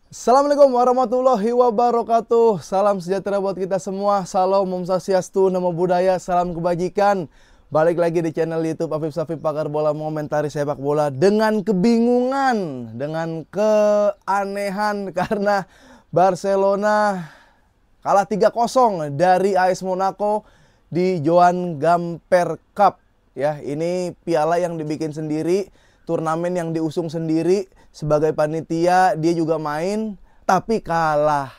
Assalamualaikum warahmatullahi wabarakatuh. Salam sejahtera buat kita semua. Salam Om Swastiastu, Namo Buddhaya, salam kebajikan. Balik lagi di channel YouTube Afif Safif, pakar bola mengomentari sepak bola dengan kebingungan, dengan keanehan karena Barcelona kalah 3-0 dari AS Monaco di Johan Gamper Cup. Ya, ini piala yang dibikin sendiri, turnamen yang diusung sendiri. Sebagai panitia dia juga main tapi kalah.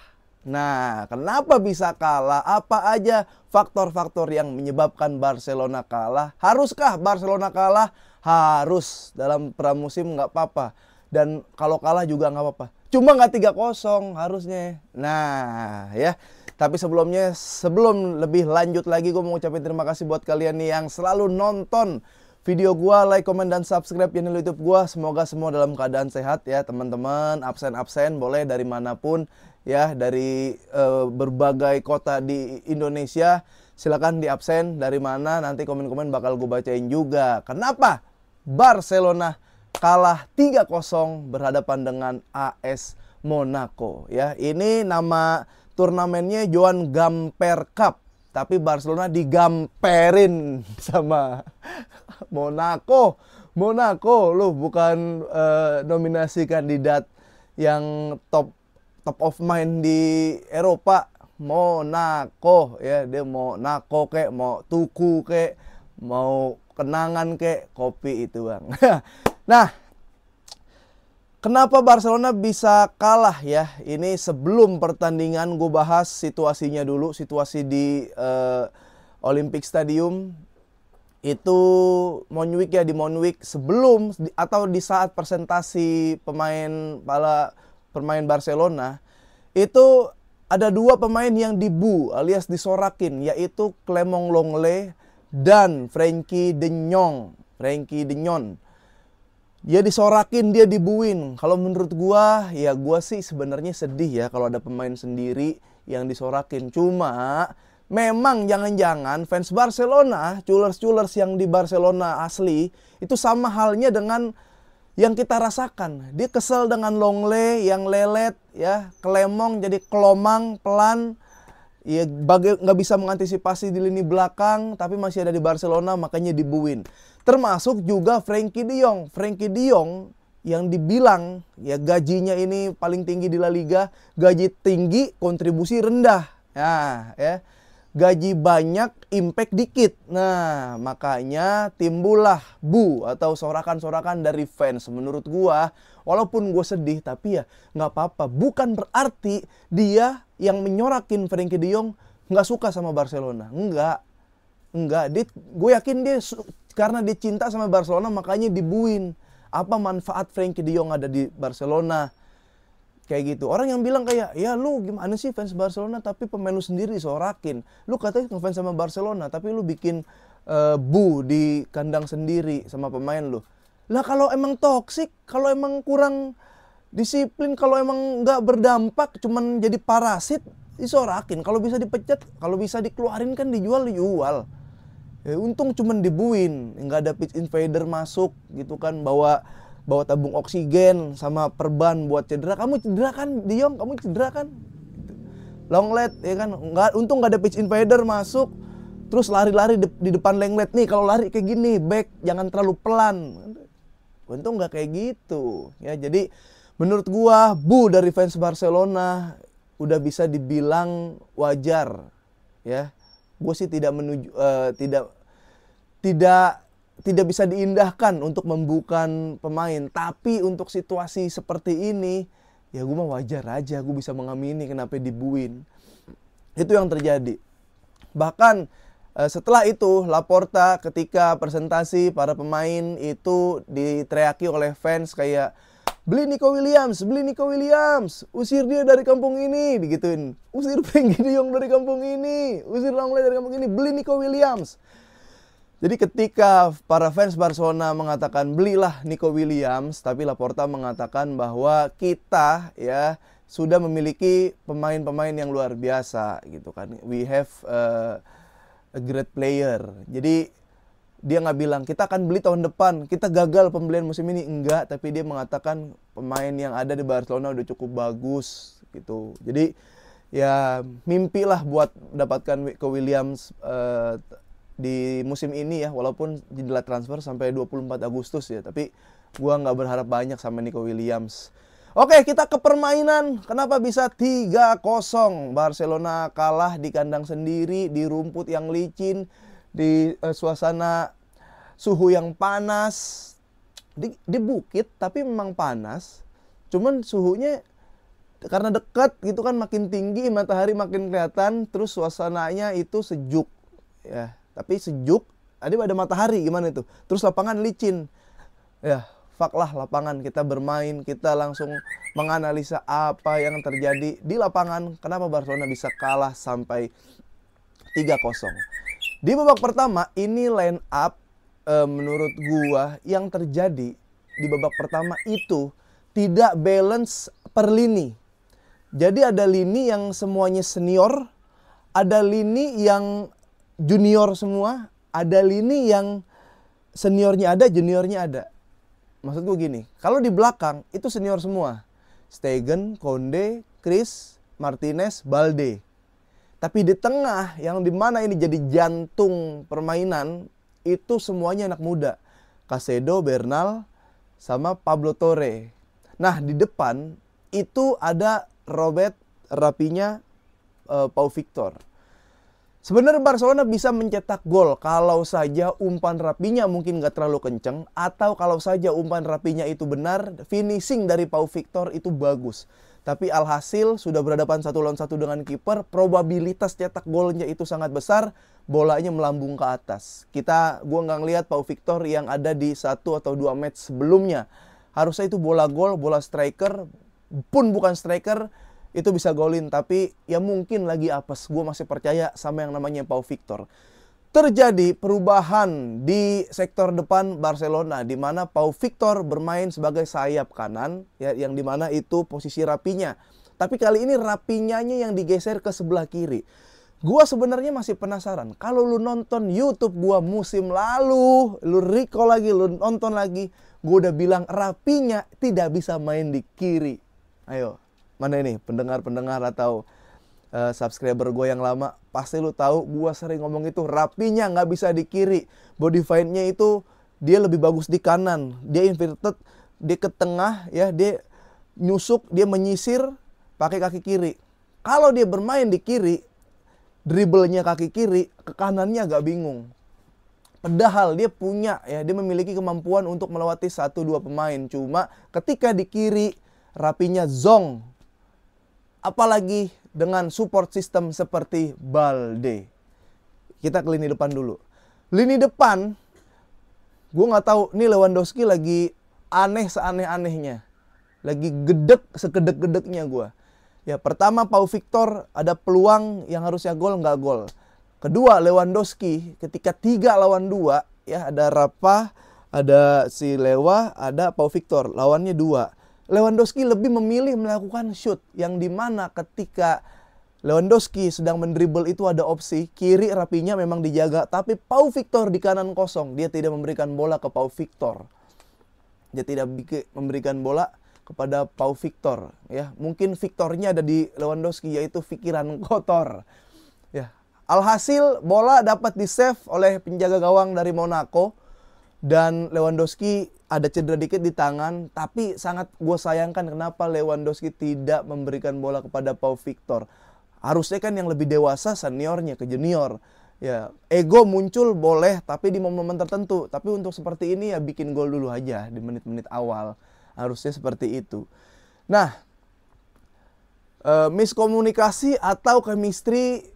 Nah, kenapa bisa kalah? Apa aja faktor-faktor yang menyebabkan Barcelona kalah? Haruskah Barcelona kalah? Harus. Dalam pramusim nggak apa-apa. Dan kalau kalah juga nggak apa-apa. Cuma nggak 3-0 harusnya. Nah, ya. Tapi sebelum lebih lanjut lagi, gue mau ngucapin terima kasih buat kalian nih yang selalu nonton video gua, like, komen, dan subscribe channel YouTube gua. Semoga semua dalam keadaan sehat ya teman-teman. Absen-absen boleh dari manapun ya, dari berbagai kota di Indonesia. Silakan di absen dari mana, nanti komen-komen bakal gue bacain juga. Kenapa Barcelona kalah 3-0 berhadapan dengan AS Monaco ya. Ini nama turnamennya Johan Gamper Cup. Tapi Barcelona digamperin sama Monaco. Monaco lu bukan nominasi kandidat yang top of mind di Eropa. Monaco ya, dia mau Monaco kek, mau tuku kek, mau kenangan kek, kopi itu bang. Nah, kenapa Barcelona bisa kalah ya? Ini sebelum pertandingan gue bahas situasinya dulu. Situasi di Olympic Stadium itu Montjuic ya, di Montjuic sebelum atau di saat presentasi pemain Barcelona itu ada dua pemain yang dibu alias disorakin, yaitu Clement Lenglet dan Frenkie de Jong. Dia disorakin, dia dibuin. Kalau menurut gua, ya gua sih sebenarnya sedih ya kalau ada pemain sendiri yang disorakin. Cuma memang jangan-jangan fans Barcelona, culers-culers yang di Barcelona asli, itu sama halnya dengan yang kita rasakan. Dia kesel dengan Longle yang lelet ya, Kelemong jadi kelomang pelan. Ya nggak bisa mengantisipasi di lini belakang, tapi masih ada di Barcelona, makanya dibuin. Termasuk juga Frenkie de Jong. Frenkie de Jong yang dibilang ya gajinya ini paling tinggi di La Liga, gaji tinggi, kontribusi rendah. Nah, ya. Gaji banyak, impact dikit. Nah, makanya timbullah bu atau sorakan-sorakan dari fans. Menurut gua, walaupun gue sedih, tapi ya nggak apa-apa. Bukan berarti dia yang menyorakin Frenkie de Jong nggak suka sama Barcelona. Enggak. Gue yakin dia karena dia cinta sama Barcelona makanya dibuin. Apa manfaat Frenkie de Jong ada di Barcelona? Kayak gitu. Orang yang bilang kayak, ya lu gimana sih fans Barcelona tapi pemain lu sendiri disorakin. Lu katanya ngefans sama Barcelona tapi lu bikin bu di kandang sendiri sama pemain lu. Lah kalau emang toksik, kalau emang kurang disiplin, kalau emang nggak berdampak, cuman jadi parasit, disorakin. Kalau bisa dipecat, kalau bisa dikeluarin kan dijual. Ya, untung cuman dibuin, nggak ada pitch invader masuk gitu kan, bawa tabung oksigen sama perban buat cedera. Kamu cedera kan, De Jong? Kamu cedera kan? Lenglet ya kan, untung nggak ada pitch invader masuk. Terus lari-lari di depan Lenglet nih, kalau lari kayak gini, back jangan terlalu pelan. Untung nggak kayak gitu. Ya jadi menurut gua bu dari fans Barcelona udah bisa dibilang wajar. Ya, gue sih tidak tidak bisa diindahkan untuk membukan pemain. Tapi untuk situasi seperti ini, ya gue mah wajar aja. Gue bisa mengamini kenapa dibuin. Itu yang terjadi. Bahkan setelah itu, Laporta ketika presentasi para pemain itu diteriaki oleh fans kayak, beli Nico Williams, usir dia dari kampung ini, digituin. Usir Frenkie de Jong dari kampung ini, usir Longley dari kampung ini, beli Nico Williams. Jadi ketika para fans Barcelona mengatakan belilah Nico Williams, tapi Laporta mengatakan bahwa kita ya sudah memiliki pemain-pemain yang luar biasa gitu kan. We have a great player. Jadi Dia nggak bilang kita akan beli tahun depan, kita gagal pembelian musim ini, enggak, tapi dia mengatakan pemain yang ada di Barcelona udah cukup bagus gitu. Jadi ya mimpilah buat dapatkan Nico Williams di musim ini ya, walaupun jendela transfer sampai 24 Agustus ya, tapi gua nggak berharap banyak sama Nico Williams. Oke, kita ke permainan. Kenapa bisa 3-0 Barcelona kalah di kandang sendiri, di rumput yang licin, di suasana suhu yang panas, di bukit tapi memang panas, cuman suhunya karena dekat gitu kan makin tinggi, matahari makin kelihatan, terus suasananya itu sejuk ya, tapi sejuk ada matahari gimana itu, terus lapangan licin ya. Fak lah lapangan, kita bermain, kita langsung menganalisa apa yang terjadi di lapangan, kenapa Barcelona bisa kalah sampai 3-0. Di babak pertama ini line up menurut gua yang terjadi di babak pertama itu tidak balance per lini. Jadi ada lini yang semuanya senior, ada lini yang junior semua, ada lini yang seniornya ada, juniornya ada. Maksud gue gini, kalau di belakang itu senior semua. Stegen, Konde, Chris, Martinez, Balde. Tapi di tengah yang dimana ini jadi jantung permainan, itu semuanya anak muda. Caicedo, Bernal, sama Pablo Torre. Nah di depan itu ada Robert, Raphinha, Pau Victor. Sebenarnya Barcelona bisa mencetak gol kalau saja umpan Raphinha mungkin nggak terlalu kenceng, atau kalau saja umpan Raphinha itu benar, finishing dari Pau Victor itu bagus. Tapi alhasil sudah berhadapan 1-1 dengan kiper, probabilitas cetak golnya itu sangat besar, bolanya melambung ke atas. Gua nggak ngelihat Pau Victor yang ada di 1 atau 2 match sebelumnya. Harusnya itu bola gol, bola striker, pun bukan striker, itu bisa golin, tapi ya mungkin lagi apes. Gue masih percaya sama yang namanya Pau Victor. Terjadi perubahan di sektor depan Barcelona, di mana Pau Victor bermain sebagai sayap kanan, ya, yang dimana itu posisi Raphinha. Tapi kali ini Raphinha-nya yang digeser ke sebelah kiri. Gue sebenarnya masih penasaran. Kalau lu nonton YouTube gue musim lalu, lu recall lagi, lu nonton lagi, gue udah bilang Raphinha tidak bisa main di kiri. Ayo. Mana ini pendengar-pendengar atau subscriber gue yang lama, pasti lu tahu gue sering ngomong itu, Raphinha nggak bisa di kiri. Body fight-nya itu dia lebih bagus di kanan. Dia inverted, dia ke tengah ya, dia nyusuk, dia menyisir pakai kaki kiri. Kalau dia bermain di kiri, dribblenya kaki kiri, ke kanannya agak bingung. Padahal dia punya ya, dia memiliki kemampuan untuk melewati 1-2 pemain. Cuma ketika di kiri Raphinha zong. Apalagi dengan support system seperti Balde. Kita ke lini depan dulu. Lini depan, gue nggak tahu, nih Lewandowski lagi aneh seaneh-anehnya. Lagi gedek segedek-gedeknya gue. Ya pertama Pau Victor ada peluang yang harusnya gol, nggak gol. Kedua Lewandowski ketika 3 lawan 2, ya ada Rafa, ada si Lewa, ada Pau Victor. Lawannya 2. Lewandowski lebih memilih melakukan shoot, yang dimana ketika Lewandowski sedang mendribble itu ada opsi kiri, Raphinha memang dijaga, tapi Pau Victor di kanan kosong. Dia tidak memberikan bola ke Pau Victor. Dia tidak memberikan bola kepada Pau Victor. Ya, mungkin Victornya ada di Lewandowski, yaitu pikiran kotor. Ya, alhasil bola dapat di save oleh penjaga gawang dari Monaco. Dan Lewandowski ada cedera dikit di tangan, tapi sangat gue sayangkan kenapa Lewandowski tidak memberikan bola kepada Pau Victor. Harusnya kan yang lebih dewasa seniornya ke junior. Ya, ego muncul boleh, tapi di momen-momen tertentu. Tapi untuk seperti ini ya bikin gol dulu aja di menit-menit awal. Harusnya seperti itu. Nah, miskomunikasi atau chemistry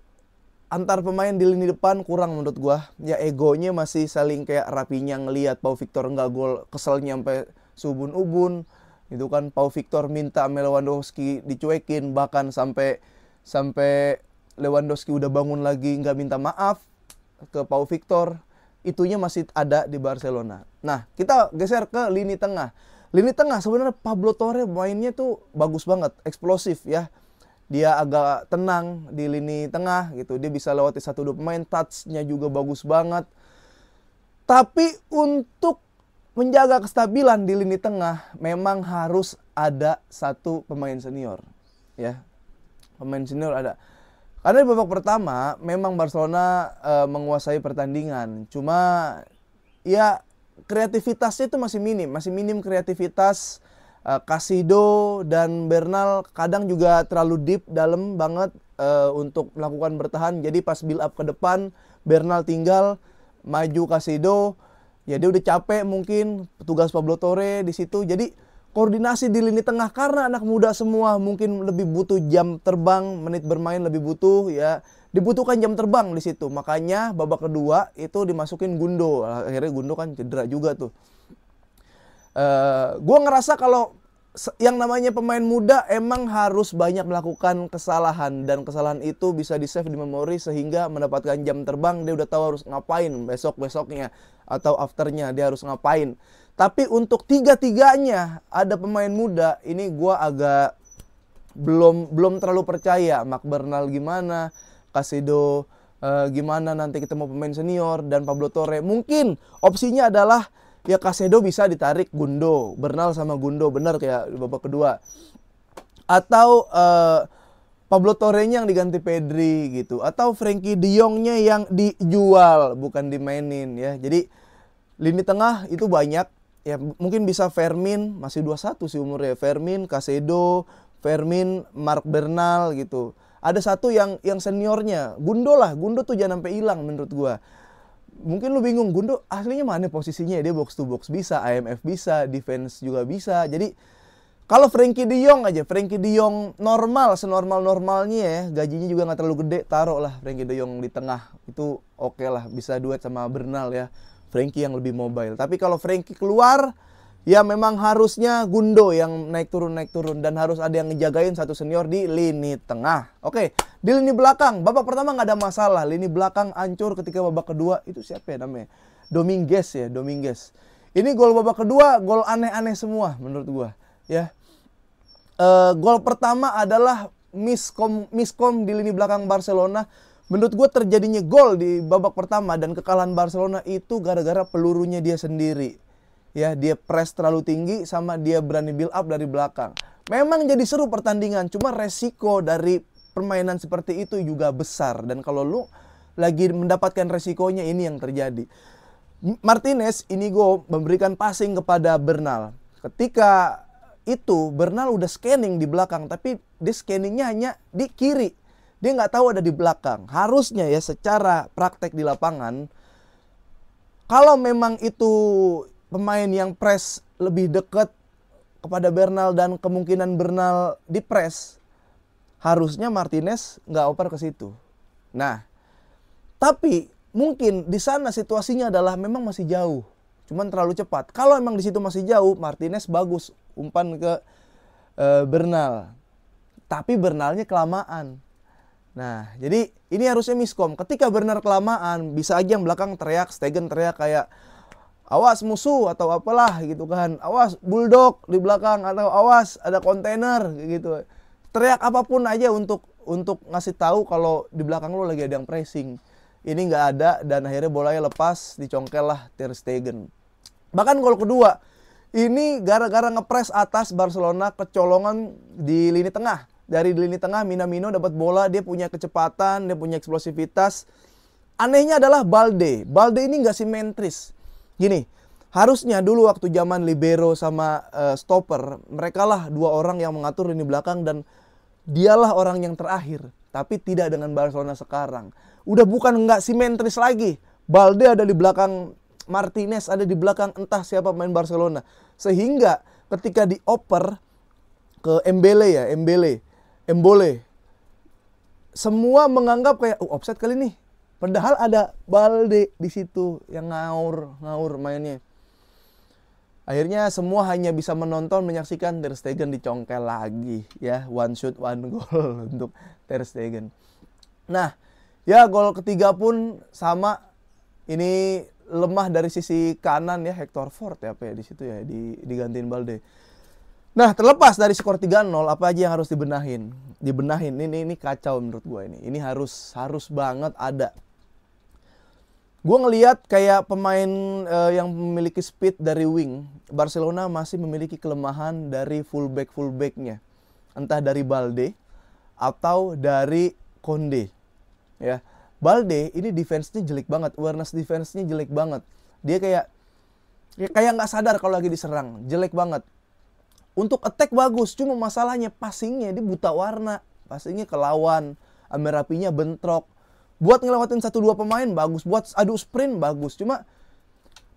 antar pemain di lini depan kurang menurut gua. Ya egonya masih saling kayak Raphinha ngelihat Pau Victor nggak gol, keselnya sampai subun-ubun. Itu kan Pau Victor minta sama Lewandowski dicuekin, bahkan sampai Lewandowski udah bangun lagi nggak minta maaf ke Pau Victor. Itunya masih ada di Barcelona. Nah, kita geser ke lini tengah. Lini tengah sebenarnya Pablo Torre mainnya tuh bagus banget, eksplosif ya. Dia agak tenang di lini tengah gitu. Dia bisa lewati 1-2 pemain, touch-nya juga bagus banget. Tapi untuk menjaga kestabilan di lini tengah memang harus ada satu pemain senior, ya. Pemain senior ada. Karena di babak pertama memang Barcelona menguasai pertandingan. Cuma ya kreativitasnya itu masih minim kreativitas. Casido dan Bernal kadang juga terlalu deep dalam banget untuk melakukan bertahan. Jadi pas build up ke depan, Bernal tinggal maju Casido. Ya dia udah capek mungkin, petugas Pablo Torre di situ. Jadi koordinasi di lini tengah karena anak muda semua mungkin lebih butuh jam terbang, menit bermain lebih butuh ya. Dibutuhkan jam terbang di situ. Makanya babak kedua itu dimasukin Gundo. Akhirnya Gundo kan cedera juga tuh. Gue ngerasa kalau yang namanya pemain muda emang harus banyak melakukan kesalahan. Dan kesalahan itu bisa di-save di memori sehingga mendapatkan jam terbang. Dia udah tahu harus ngapain besok-besoknya atau afternya dia harus ngapain. Tapi untuk tiga-tiganya ada pemain muda, ini gue agak belum terlalu percaya. Marc Bernal gimana, Casido gimana, nanti kita mau pemain senior, dan Pablo Torre. Mungkin opsinya adalah ya Casido bisa ditarik Gundo, Bernal sama Gundo, benar kayak di babak kedua. Atau Pablo Torre-nya yang diganti Pedri gitu, atau Frenkie de Jong-nya yang dijual bukan dimainin ya. Jadi lini tengah itu banyak ya, mungkin bisa Fermin, masih 21 sih umurnya. Fermin, Casido, Fermin, Marc Bernal gitu. Ada satu yang seniornya, Gundo lah. Gundo tuh jangan sampai hilang menurut gua. Mungkin lu bingung, Gundo aslinya mana posisinya? Dia box to box bisa, IMF bisa, defense juga bisa. Jadi kalau Frenkie de Jong aja, Frenkie de Jong normal, senormal-normalnya ya, gajinya juga nggak terlalu gede, taruh lah Frenkie de Jong di tengah. Itu oke lah, bisa duet sama Bernal ya. Frenkie yang lebih mobile. Tapi kalau Frenkie keluar, ya memang harusnya Gundo yang naik turun dan harus ada yang ngejagain satu senior di lini tengah. Oke, di lini belakang babak pertama nggak ada masalah. Lini belakang hancur ketika babak kedua. Itu siapa ya namanya? Dominguez ya, Dominguez. Ini gol babak kedua, gol aneh-aneh semua menurut gua, ya. Gol pertama adalah miskom di lini belakang Barcelona. Menurut gue terjadinya gol di babak pertama dan kekalahan Barcelona itu gara-gara pelurunya dia sendiri. Ya, dia press terlalu tinggi sama dia berani build up dari belakang. Memang jadi seru pertandingan, cuma resiko dari permainan seperti itu juga besar. Dan kalau lu lagi mendapatkan resikonya, ini yang terjadi. Martinez, Inigo memberikan passing kepada Bernal. Ketika itu Bernal udah scanning di belakang, tapi dia scanningnya hanya di kiri. Dia nggak tahu ada di belakang. Harusnya ya secara praktek di lapangan, kalau memang itu pemain yang press lebih dekat kepada Bernal dan kemungkinan Bernal di press, harusnya Martinez nggak oper ke situ. Nah, tapi mungkin di sana situasinya adalah memang masih jauh, cuman terlalu cepat. Kalau memang di situ masih jauh, Martinez bagus umpan ke Bernal, tapi Bernalnya kelamaan. Nah, jadi ini harusnya miskom. Ketika Bernal kelamaan, bisa aja yang belakang teriak, Stegen teriak kayak awas musuh atau apalah gitu kan. Awas bulldog di belakang atau awas ada kontainer gitu. Teriak apapun aja untuk ngasih tahu kalau di belakang lo lagi ada yang pressing. Ini nggak ada dan akhirnya bolanya lepas, dicongkel lah Ter Stegen. Bahkan gol kedua, ini gara-gara ngepres atas Barcelona, kecolongan di lini tengah. Dari lini tengah Minamino dapat bola, dia punya kecepatan, dia punya eksplosivitas. Anehnya adalah Balde ini nggak simetris. Gini, harusnya dulu waktu zaman libero sama stopper, mereka lah dua orang yang mengatur lini belakang dan dialah orang yang terakhir. Tapi tidak dengan Barcelona sekarang. Udah bukan nggak simetris lagi. Balde ada di belakang Martinez, ada di belakang entah siapa main Barcelona. Sehingga ketika dioper ke Embole, semua menganggap kayak offside kali nih. Padahal ada Balde di situ yang ngaur mainnya. Akhirnya semua hanya bisa menonton, menyaksikan Ter Stegen dicongkel lagi ya, one shot one goal untuk Ter Stegen. Nah, ya gol ketiga pun sama, ini lemah dari sisi kanan ya, Hector Ford ya apa ya di situ ya, digantiin Balde. Nah, terlepas dari skor 3-0, apa aja yang harus dibenahin? Ini kacau menurut gue ini. Ini harus banget ada. Gue ngelihat kayak pemain yang memiliki speed dari wing, Barcelona masih memiliki kelemahan dari fullbacknya, entah dari Balde atau dari Konde. Ya, Balde ini defense-nya jelek banget, awareness defense-nya jelek banget. Dia kayak nggak sadar kalau lagi diserang, jelek banget. Untuk attack bagus, cuma masalahnya passingnya dia buta warna, passingnya ke lawan, Amerapinya bentrok. Buat ngelewatin 1-2 pemain bagus, buat adu sprint bagus. Cuma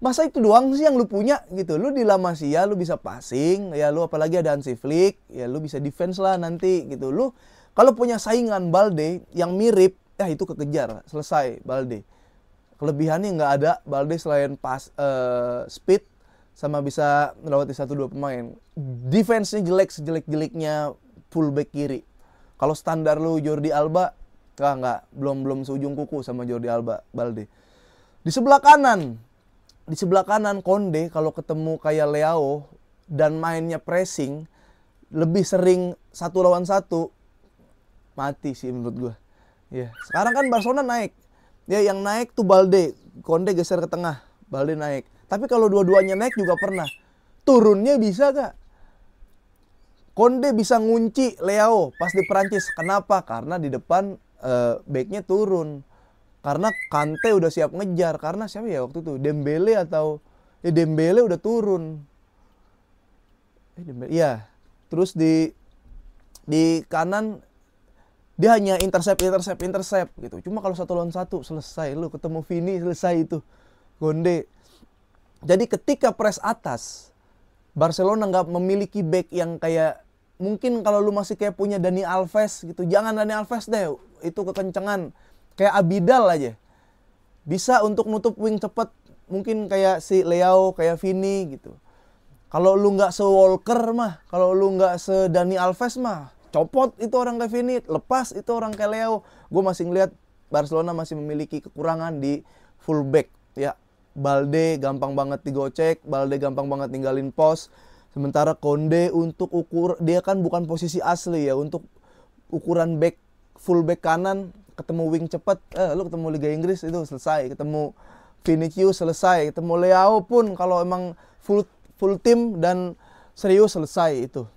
masa itu doang sih yang lu punya gitu. Lu di La Masia lu bisa passing, ya lu apalagi ada Hansi Flick, ya lu bisa defense lah nanti gitu. Lu kalau punya saingan Balde yang mirip, ya itu kekejar, selesai Balde. Kelebihannya nggak ada Balde selain speed sama bisa melewati 1-2 pemain. Defense-nya jelek sejelek-jeleknya fullback kiri. Kalau standar lu Jordi Alba, belum seujung kuku sama Jordi Alba, Balde. Di sebelah kanan Konde kalau ketemu kayak Leao dan mainnya pressing, lebih sering 1 lawan 1, mati sih menurut gua. Ya, sekarang kan Barcelona naik. Ya, yang naik tuh Balde, Konde geser ke tengah, Balde naik. Tapi kalau dua-duanya naik juga pernah. Turunnya bisa gak? Konde bisa ngunci Leao pas di Perancis. Kenapa? Karena di depan backnya turun. Karena Kante udah siap ngejar. Karena siapa ya waktu itu? Dembele atau... Ya Dembele udah turun. Iya. Terus di kanan dia hanya intercept gitu. Cuma kalau 1 lawan 1 selesai. Lu ketemu Vini selesai itu. Konde. Jadi ketika press atas, Barcelona nggak memiliki back yang kayak, mungkin kalau lu masih kayak punya Dani Alves gitu, jangan Dani Alves deh, itu kekencengan. Kayak Abidal aja bisa untuk nutup wing cepet, mungkin kayak si Leao, kayak Vini gitu. Kalau lu nggak se-Walker mah, kalau lu nggak se-Dani Alves mah, copot itu orang kayak Vini, lepas itu orang kayak Leao. Gue masih ngeliat Barcelona masih memiliki kekurangan di fullback ya. Balde gampang banget digocek, Balde gampang banget ninggalin pos. Sementara Konde untuk dia kan bukan posisi asli ya, untuk ukuran back, full back kanan, ketemu wing cepet, lu ketemu Liga Inggris itu selesai, ketemu Vinicius selesai, ketemu Leao pun kalau emang full tim dan serius selesai itu.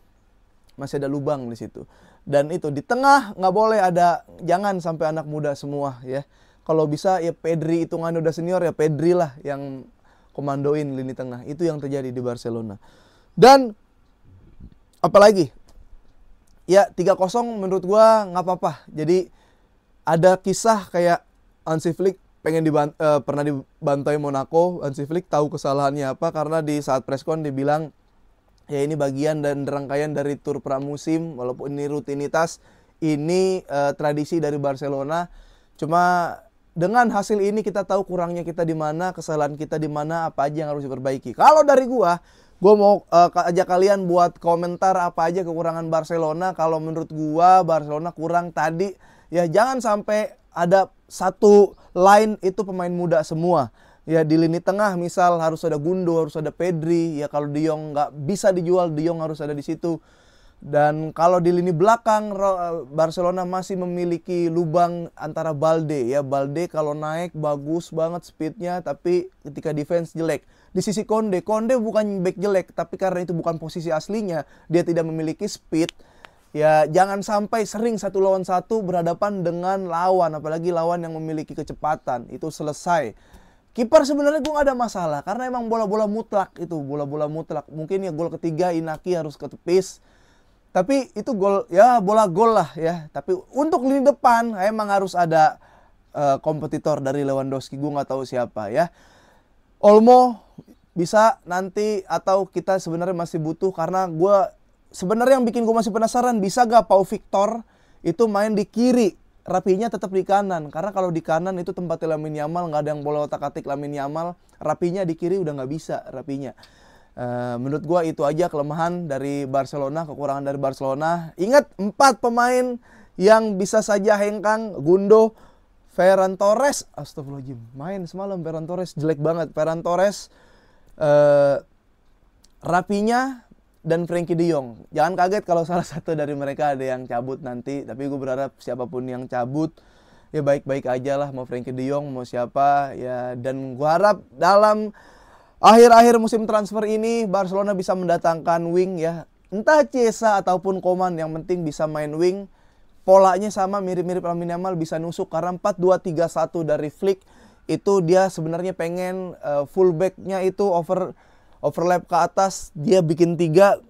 Masih ada lubang di situ. Dan itu di tengah nggak boleh ada, jangan sampai anak muda semua ya. Kalau bisa ya Pedri, hitungannya udah senior ya Pedri lah yang komandoin lini tengah. Itu yang terjadi di Barcelona. Dan apalagi ya 3-0 menurut gua nggak apa-apa. Jadi ada kisah kayak Hansi Flick pernah dibantai Monaco. Hansi Flick tahu kesalahannya apa karena di saat preskon dia bilang ya ini bagian dan rangkaian dari tur pramusim, walaupun ini rutinitas, ini tradisi dari Barcelona. Cuma dengan hasil ini kita tahu kurangnya kita di mana, kesalahan kita di mana, apa aja yang harus diperbaiki. Kalau dari gua mau ajak kalian buat komentar apa aja kekurangan Barcelona. Kalau menurut gua Barcelona kurang tadi, ya jangan sampai ada satu line itu pemain muda semua. Ya di lini tengah misal harus ada Gundo, harus ada Pedri. Ya kalau De Jong nggak bisa dijual, De Jong harus ada di situ. Dan kalau di lini belakang Barcelona masih memiliki lubang antara Balde ya. Balde kalau naik bagus banget speednya, tapi ketika defense jelek. Di sisi Konde bukan back jelek, tapi karena itu bukan posisi aslinya, dia tidak memiliki speed. Ya jangan sampai sering 1 lawan 1 berhadapan dengan lawan, apalagi lawan yang memiliki kecepatan. Itu selesai. Kiper sebenarnya gue gak ada masalah karena emang bola-bola mutlak itu, bola-bola mutlak. Mungkin ya gol ketiga Inaki harus ketepis. Tapi itu gol, ya bola gol lah ya. Tapi untuk lini depan emang harus ada kompetitor dari Lewandowski. Gue nggak tahu siapa ya. Olmo bisa nanti, atau kita sebenarnya masih butuh, karena gue sebenarnya yang bikin gue masih penasaran, bisa gak Pau Victor itu main di kiri, Rapinya tetap di kanan. Karena kalau di kanan itu tempatnya Lamine Yamal, nggak ada yang bola otak-atik Lamine Yamal. Rapinya di kiri udah nggak bisa Rapinya. Menurut gua itu aja kelemahan dari Barcelona, kekurangan dari Barcelona. Ingat 4 pemain yang bisa saja hengkang: Gundo, Ferran Torres, astagfirullahaladzim, main semalam Ferran Torres, jelek banget. Ferran Torres, Rapinya, dan Frenkie de Jong. Jangan kaget kalau salah satu dari mereka ada yang cabut nanti, tapi gue berharap siapapun yang cabut ya baik-baik aja lah, mau Frenkie de Jong mau siapa ya, dan gua harap dalam akhir-akhir musim transfer ini Barcelona bisa mendatangkan wing ya, entah Chiesa ataupun Coman, yang penting bisa main wing. Polanya sama, mirip-mirip Lamine Yamal, bisa nusuk, karena 4-2-3-1 dari Flick itu dia sebenarnya pengen fullbacknya itu overlap ke atas, dia bikin 3,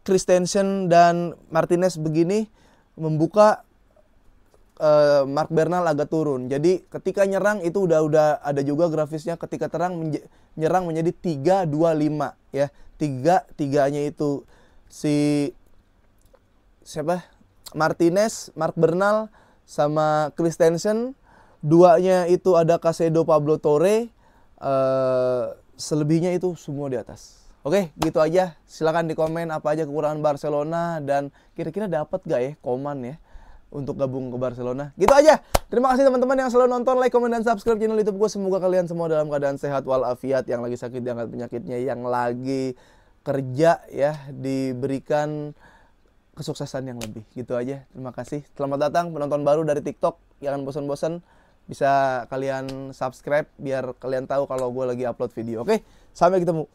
Christensen dan Martinez begini membuka, Marc Bernal agak turun. Jadi ketika nyerang itu udah ada juga grafisnya, ketika nyerang menjadi 3-2-5 ya. 3-3-nya itu si siapa? Martinez, Marc Bernal sama Christensen. 2-nya itu ada Caicedo, Pablo Torre. Selebihnya itu semua di atas. Oke, gitu aja. Silakan di komen apa aja kekurangan Barcelona dan kira-kira dapat gak ya Coman ya untuk gabung ke Barcelona. Gitu aja. Terima kasih teman-teman yang selalu nonton, like, komen, dan subscribe channel YouTube gue. Semoga kalian semua dalam keadaan sehat walafiat, yang lagi sakit diangkat penyakitnya, yang lagi kerja ya diberikan kesuksesan yang lebih. Gitu aja. Terima kasih. Selamat datang penonton baru dari TikTok. Jangan bosan-bosan. Bisa kalian subscribe biar kalian tahu kalau gue lagi upload video. Oke, sampai ketemu.